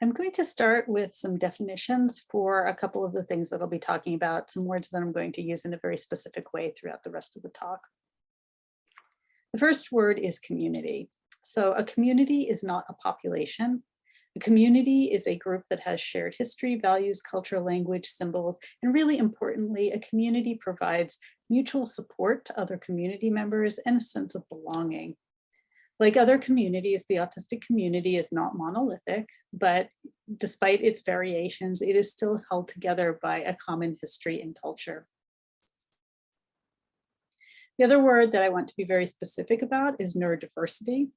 I'm going to start with some definitions for a couple of the things that I'll be talking about, some words that I'm going to use in a very specific way throughout the rest of the talk. The first word is community. So a community is not a population. A community is a group that has shared history, values, culture, language, symbols, and really importantly, a community provides mutual support to other community members and a sense of belonging. Like other communities, the autistic community is not monolithic, but despite its variations, it is still held together by a common history and culture. The other word that I want to be very specific about is neurodiversity.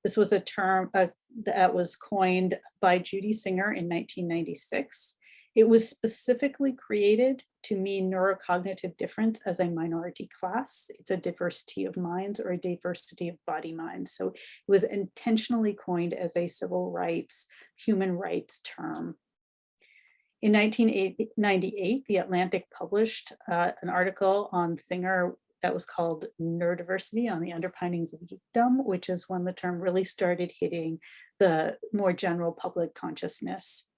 This was a term that was coined by Judy Singer in 1996. It was specifically created to mean neurocognitive difference as a minority class. It's a diversity of minds or a diversity of body minds. So it was intentionally coined as a civil rights, human rights term. In 1998, The Atlantic published an article on Singer that was called Neurodiversity on the Underpinnings of Geekdom, which is when the term really started hitting the more general public consciousness.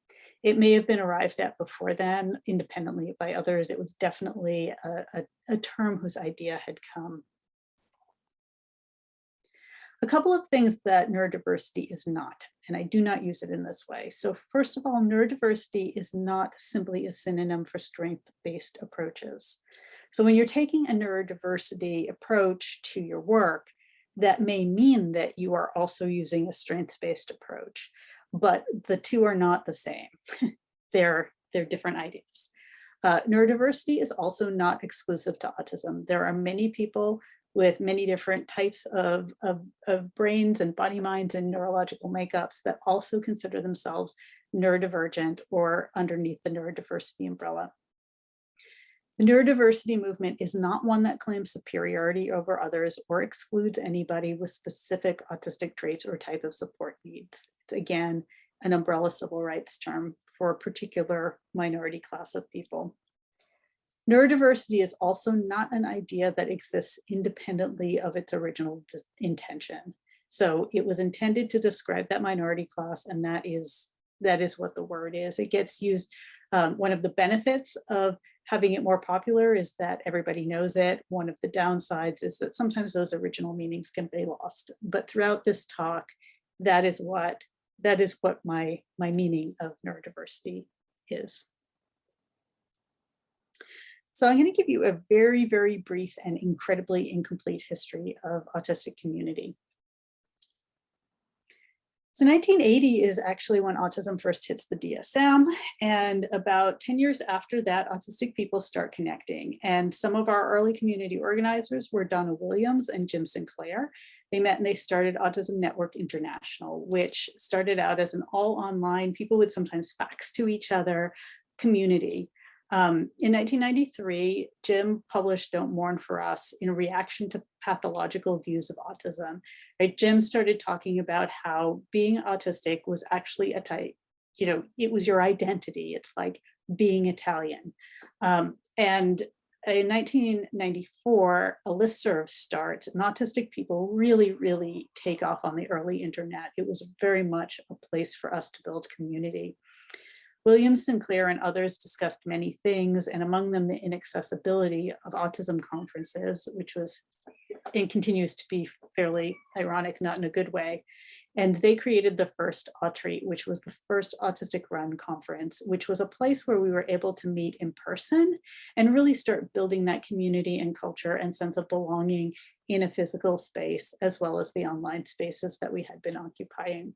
It may have been arrived at before then, independently by others. It was definitely a term whose idea had come. A couple of things that neurodiversity is not, and I do not use it in this way. So first of all, neurodiversity is not simply a synonym for strength-based approaches. So when you're taking a neurodiversity approach to your work, that may mean that you are also using a strength-based approach, but the two are not the same. they're different ideas. Neurodiversity is also not exclusive to autism. There are many people with many different types of brains and body minds and neurological makeups that also consider themselves neurodivergent or underneath the neurodiversity umbrella. The neurodiversity movement is not one that claims superiority over others or excludes anybody with specific autistic traits or type of support needs. It's again, an umbrella civil rights term for a particular minority class of people. Neurodiversity is also not an idea that exists independently of its original intention. So it was intended to describe that minority class, and that is what the word is. It gets used. One of the benefits of having it more popular is that everybody knows it. One of the downsides is that sometimes those original meanings can be lost. But throughout this talk, that is what my meaning of neurodiversity is. So I'm going to give you a very, very brief and incredibly incomplete history of autistic community. So 1980 is actually when autism first hits the DSM, and about 10 years after that, autistic people start connecting. And some of our early community organizers were Donna Williams and Jim Sinclair. They met and they started Autism Network International, which started out as an all online, people would sometimes fax to each other, community. In 1993, Jim published Don't Mourn for Us in reaction to pathological views of autism. Right? Jim started talking about how being autistic was actually a type, it was your identity. It's like being Italian. And in 1994, a listserv starts, and autistic people really, really take off on the early internet. It was very much a place for us to build community. William Sinclair and others discussed many things, and among them the inaccessibility of autism conferences, which was and continues to be fairly ironic, not in a good way. And they created the first Autreat, which was the first autistic run conference, which was a place where we were able to meet in person and really start building that community and culture and sense of belonging in a physical space, as well as the online spaces that we had been occupying.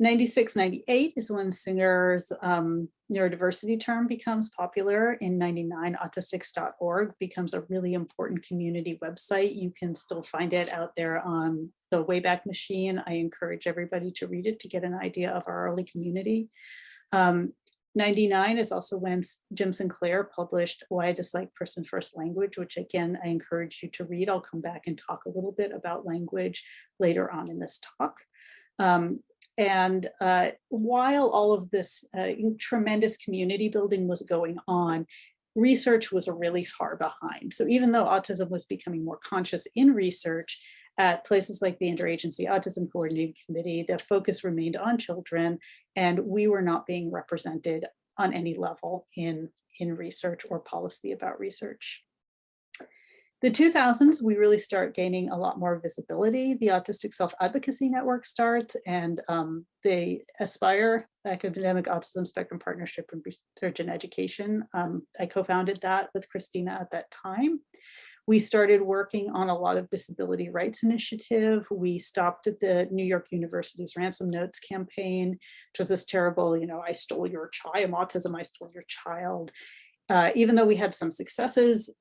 96, 98 is when Singer's neurodiversity term becomes popular. In 99, autistics.org becomes a really important community website. You can still find it out there on the Wayback Machine. I encourage everybody to read it to get an idea of our early community. 99 is also when Jim Sinclair published Why I Dislike Person First Language, which again, I encourage you to read. I'll come back and talk a little bit about language later on in this talk. And while all of this tremendous community building was going on, research was really far behind. So even though autism was becoming more conscious in research, at places like the Interagency Autism Coordinating Committee, the focus remained on children, and we were not being represented on any level in research or policy about research. The 2000s, we really start gaining a lot more visibility. The Autistic Self-Advocacy Network starts, and the Aspire, Academic Autism Spectrum Partnership in Research and Education. I co-founded that with Christina at that time. We started working on a lot of disability rights initiative. We stopped at the New York University's Ransom Notes campaign, which was this terrible, I stole your child, I am autism, I stole your child. Even though we had some successes,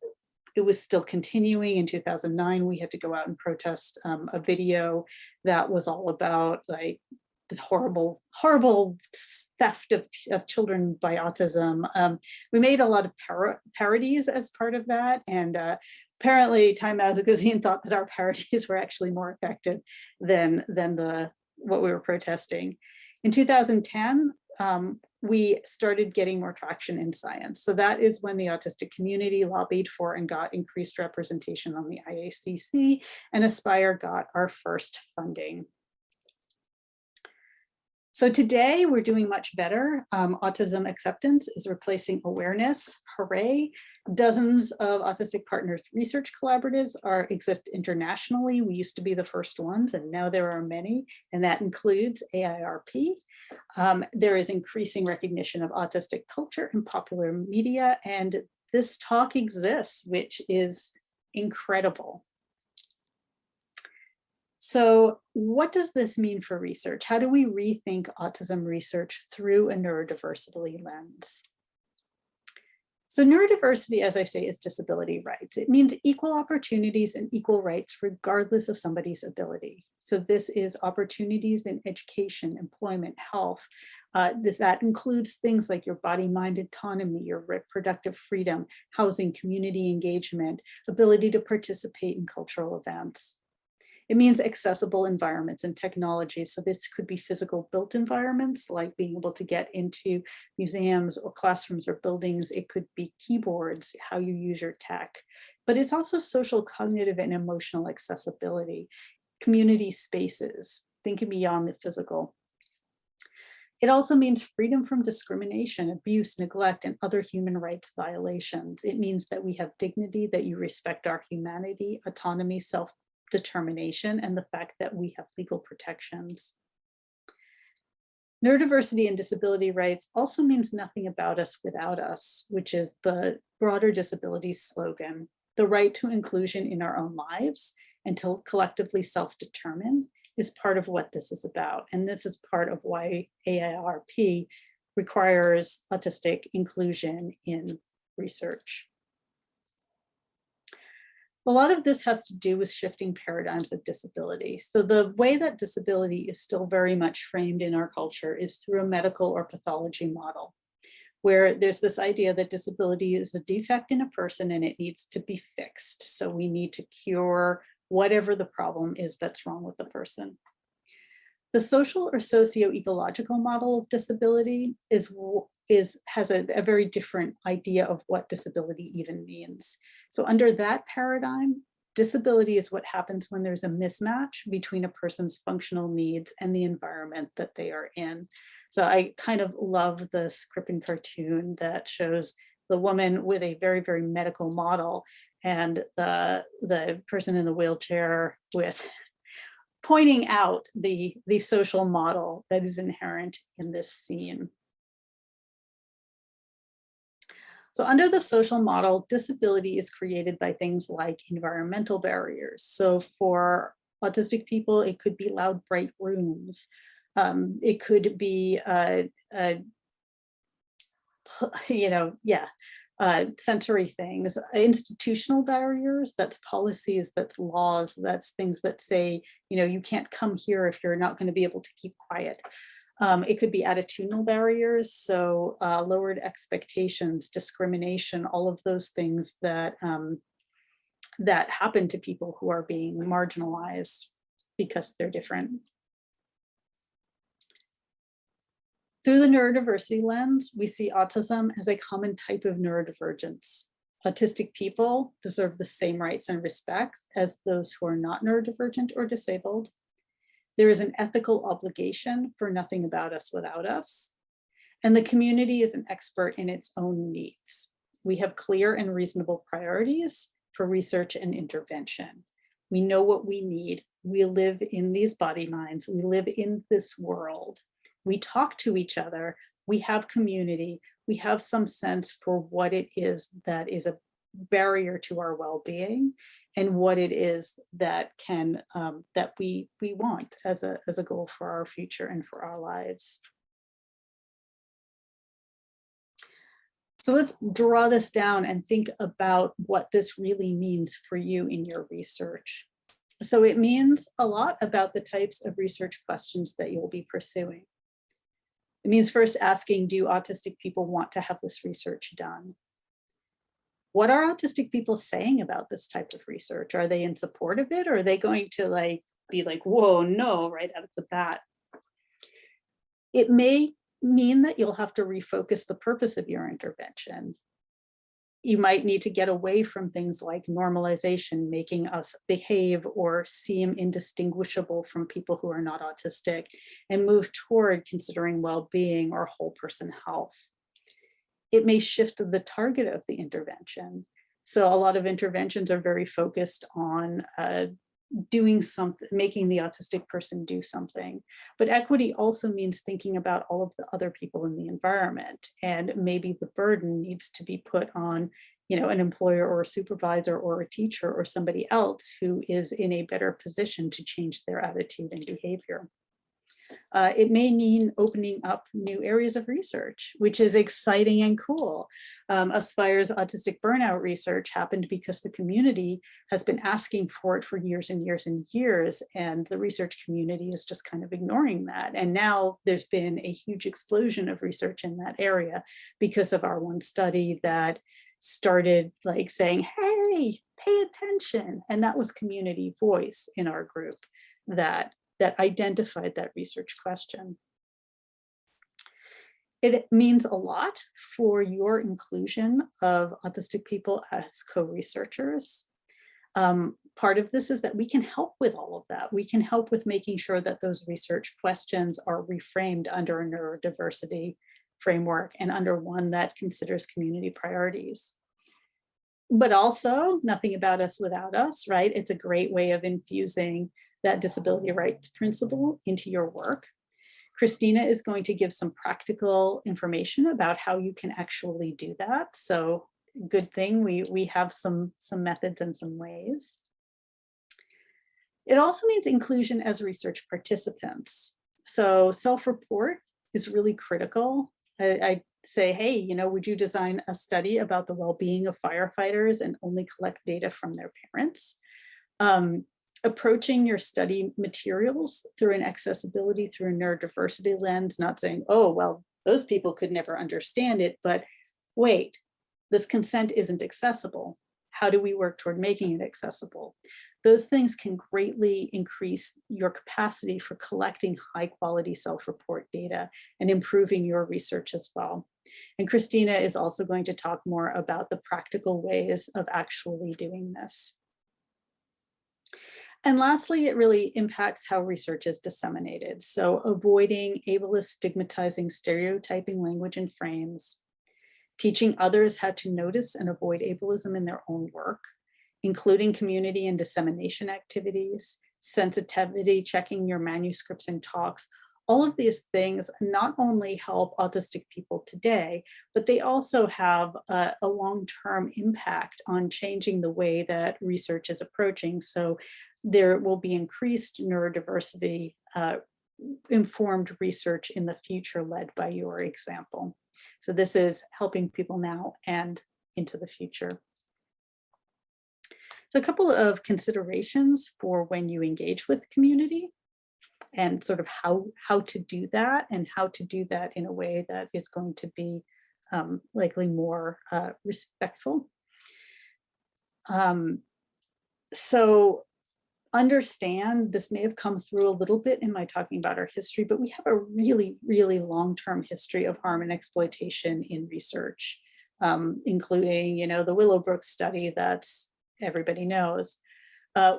it was still continuing. In 2009, we had to go out and protest a video that was all about like the horrible theft of children by autism. We made a lot of parodies as part of that. And apparently Time Magazine thought that our parodies were actually more effective than what we were protesting. In 2010, we started getting more traction in science. So that is when the autistic community lobbied for and got increased representation on the IACC, and Aspire got our first funding. So today we're doing much better. Autism acceptance is replacing awareness. Hooray. Dozens of autistic partners research collaboratives exist internationally. We used to be the first ones, and now there are many, and that includes AIRP. There is increasing recognition of autistic culture in popular media, and this talk exists, which is incredible. So what does this mean for research? How do we rethink autism research through a neurodiversity lens? So neurodiversity, as I say, is disability rights. It means equal opportunities and equal rights regardless of somebody's ability. So this is opportunities in education, employment, health. That includes things like your body-mind autonomy, your reproductive freedom, housing, community engagement, ability to participate in cultural events. It means accessible environments and technologies. So this could be physical built environments, like being able to get into museums or classrooms or buildings. It could be keyboards, how you use your tech, but it's also social, cognitive, and emotional accessibility, community spaces, thinking beyond the physical. It also means freedom from discrimination, abuse, neglect, and other human rights violations. It means that we have dignity, that you respect our humanity, autonomy, self-determination, and the fact that we have legal protections. Neurodiversity and disability rights also means nothing about us without us, which is the broader disability slogan, the right to inclusion in our own lives and to collectively self-determine is part of what this is about. And this is part of why AIRP requires autistic inclusion in research. A lot of this has to do with shifting paradigms of disability. So the way that disability is still very much framed in our culture is through a medical or pathology model, where there's this idea that disability is a defect in a person and it needs to be fixed. So we need to cure whatever the problem is that's wrong with the person. The social or socio-ecological model of disability has a very different idea of what disability even means. So under that paradigm, disability is what happens when there's a mismatch between a person's functional needs and the environment that they are in. So I kind of love the Crippen cartoon that shows the woman with a very, very medical model and the person in the wheelchair with pointing out the social model that is inherent in this scene. So under the social model, disability is created by things like environmental barriers. So for autistic people, it could be loud, bright rooms. It could be, sensory things, institutional barriers, that's policies, that's laws, that's things that say, you can't come here if you're not going to be able to keep quiet. It could be attitudinal barriers, so lowered expectations, discrimination, all of those things that, that happen to people who are being marginalized because they're different. Through the neurodiversity lens, we see autism as a common type of neurodivergence. Autistic people deserve the same rights and respects as those who are not neurodivergent or disabled. There is an ethical obligation for nothing about us without us. And the community is an expert in its own needs. We have clear and reasonable priorities for research and intervention. We know what we need. We live in these body minds. We live in this world. We talk to each other. We have community. We have some sense for what it is that is a barrier to our well-being and what it is that can that we want as a goal for our future and for our lives. So let's draw this down and think about what this really means for you in your research. So it means a lot about the types of research questions that you'll be pursuing. It means first asking, do autistic people want to have this research done? What are autistic people saying about this type of research? Are they in support of it, or are they going to be like, whoa, no, right out of the bat? It may mean that you'll have to refocus the purpose of your intervention. You might need to get away from things like normalization, making us behave or seem indistinguishable from people who are not autistic, and move toward considering well-being or whole person health. It may shift the target of the intervention. So a lot of interventions are very focused on doing something, making the autistic person do something. But equity also means thinking about all of the other people in the environment, and maybe the burden needs to be put on, an employer or a supervisor or a teacher or somebody else who is in a better position to change their attitude and behavior. It may mean opening up new areas of research, which is exciting and cool. Aspire's autistic burnout research happened because the community has been asking for it for years and years and years, and the research community is just kind of ignoring that. And now there's been a huge explosion of research in that area because of our one study that started saying, hey, pay attention. And that was community voice in our group that identified that research question. It means a lot for your inclusion of autistic people as co-researchers. Part of this is that we can help with all of that. We can help with making sure that those research questions are reframed under a neurodiversity framework and under one that considers community priorities. But also, nothing about us without us, right? It's a great way of infusing that disability rights principle into your work. Christina is going to give some practical information about how you can actually do that. So good thing we have some methods and some ways. It also means inclusion as research participants. So self-report is really critical. I say, hey, would you design a study about the well-being of firefighters and only collect data from their parents? Approaching your study materials through an accessibility, through a neurodiversity lens, not saying, oh, well, those people could never understand it, but wait, this consent isn't accessible. How do we work toward making it accessible? Those things can greatly increase your capacity for collecting high quality self-report data and improving your research as well. And Christina is also going to talk more about the practical ways of actually doing this. And lastly, it really impacts how research is disseminated. So avoiding ableist, stigmatizing, stereotyping language and frames, teaching others how to notice and avoid ableism in their own work, including community and dissemination activities, sensitivity, checking your manuscripts and talks. All of these things not only help autistic people today, but they also have a long-term impact on changing the way that research is approaching. So there will be increased neurodiversity informed research in the future led by your example. So this is helping people now and into the future. So a couple of considerations for when you engage with community and sort of how to do that, and how to do that in a way that is going to be likely more respectful. So understand, this may have come through a little bit in my talking about our history, but we have a really, really long-term history of harm and exploitation in research. including, the Willowbrook study that everybody knows.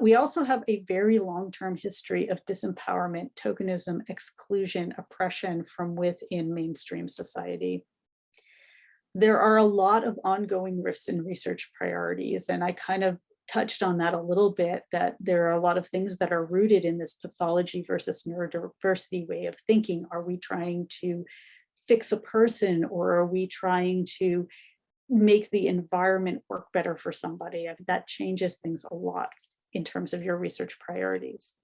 We also have a very long-term history of disempowerment, tokenism, exclusion, oppression from within mainstream society. There are a lot of ongoing rifts in research priorities, and I kind of touched on that a little bit, that there are a lot of things that are rooted in this pathology versus neurodiversity way of thinking. Are we trying to fix a person, or are we trying to make the environment work better for somebody? That changes things a lot in terms of your research priorities.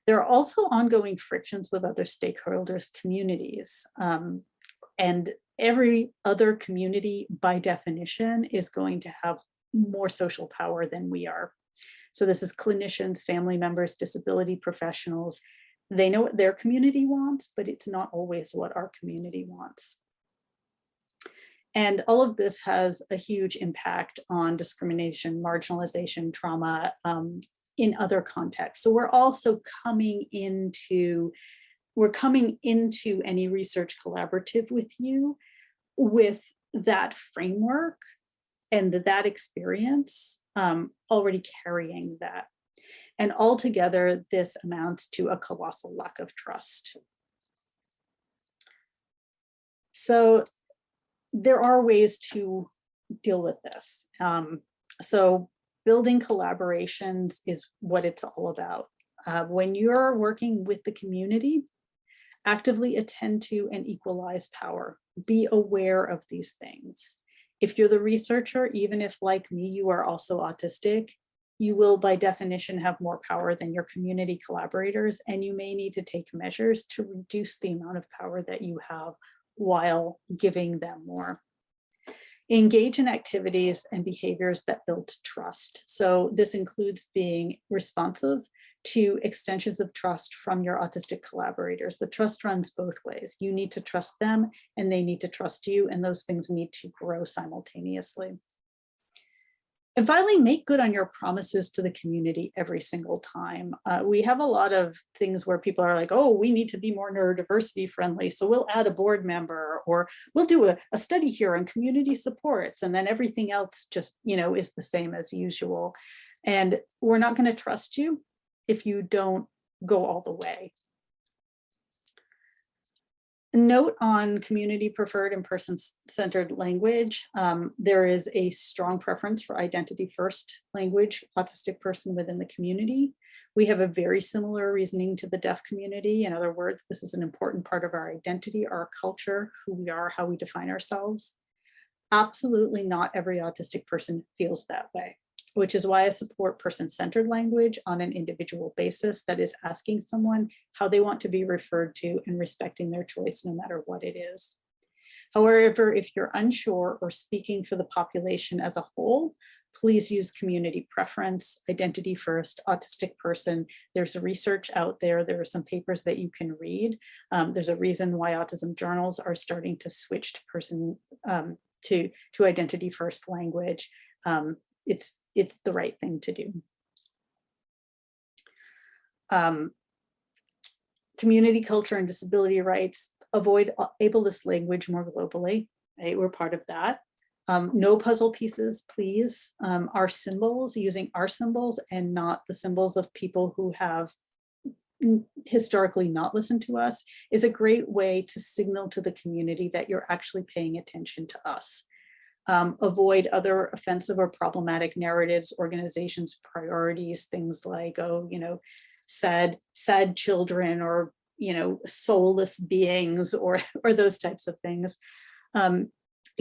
There are also ongoing frictions with other stakeholders, communities, and every other community by definition is going to have more social power than we are. So this is clinicians, family members, disability professionals. They know what their community wants, but it's not always what our community wants. And all of this has a huge impact on discrimination, marginalization, trauma in other contexts. So we're also coming into any research collaborative with you with that framework and that experience already carrying that. And altogether, this amounts to a colossal lack of trust. So there are ways to deal with this. So building collaborations is what it's all about. When you're working with the community, actively attend to and equalize power. Be aware of these things. If you're the researcher, even if like me, you are also autistic, you will by definition have more power than your community collaborators, and you may need to take measures to reduce the amount of power that you have while giving them more. Engage in activities and behaviors that build trust. So this includes being responsive to extensions of trust from your autistic collaborators. The trust runs both ways. You need to trust them and they need to trust you, and those things need to grow simultaneously. And finally, make good on your promises to the community every single time. We have a lot of things where people are like, oh, we need to be more neurodiversity friendly, so we'll add a board member, or we'll do a study here on community supports, and then everything else just, is the same as usual. And we're not going to trust you if you don't go all the way. Note on community preferred and person-centered language. There is a strong preference for identity first language, autistic person within the community. We have a very similar reasoning to the deaf community. In other words, this is an important part of our identity, our culture, who we are, how we define ourselves. Absolutely not every autistic person feels that way, which is why I support person-centered language on an individual basis that is asking someone how they want to be referred to and respecting their choice no matter what it is. However, if you're unsure or speaking for the population as a whole, please use community preference, identity first, autistic person. There's research out there. There are some papers that you can read. There's a reason why autism journals are starting to switch to person to identity first language. It's the right thing to do. Community culture and disability rights, avoid ableist language more globally, right? We're part of that. No puzzle pieces, please. Our symbols, using our symbols and not the symbols of people who have historically not listened to us, is a great way to signal to the community that you're actually paying attention to us. Avoid other offensive or problematic narratives, organizations' priorities, things like, sad children, or, soulless beings, or those types of things.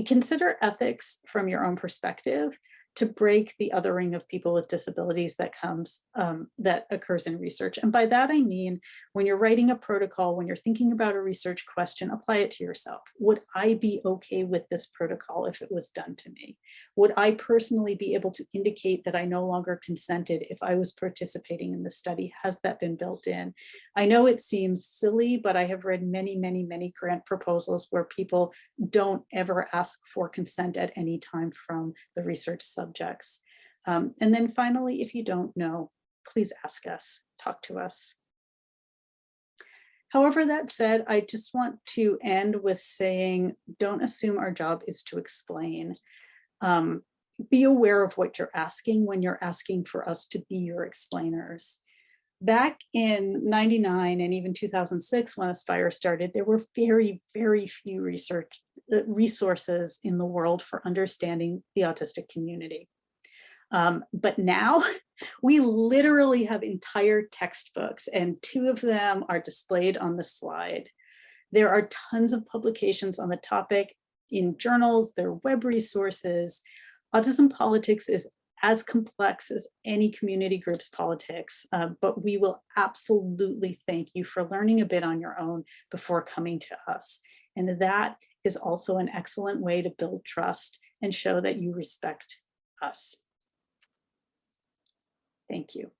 Consider ethics from your own perspective to break the othering of people with disabilities that occurs in research. And by that, I mean, when you're writing a protocol, when you're thinking about a research question, apply it to yourself. Would I be okay with this protocol if it was done to me? Would I personally be able to indicate that I no longer consented if I was participating in the study? Has that been built in? I know it seems silly, but I have read many, many, many grant proposals where people don't ever ask for consent at any time from the research subjects. And then finally, if you don't know, please ask us, talk to us. However, that said, I just want to end with saying, don't assume our job is to explain. Be aware of what you're asking when you're asking for us to be your explainers. Back in '99 and even 2006, when Aspire started, there were very, very few resources in the world for understanding the autistic community. But now we literally have entire textbooks, and 2 of them are displayed on the slide. There are tons of publications on the topic in journals, there are web resources. Autism politics is as complex as any community group's politics, but we will absolutely thank you for learning a bit on your own before coming to us. And that is also an excellent way to build trust and show that you respect us. Thank you.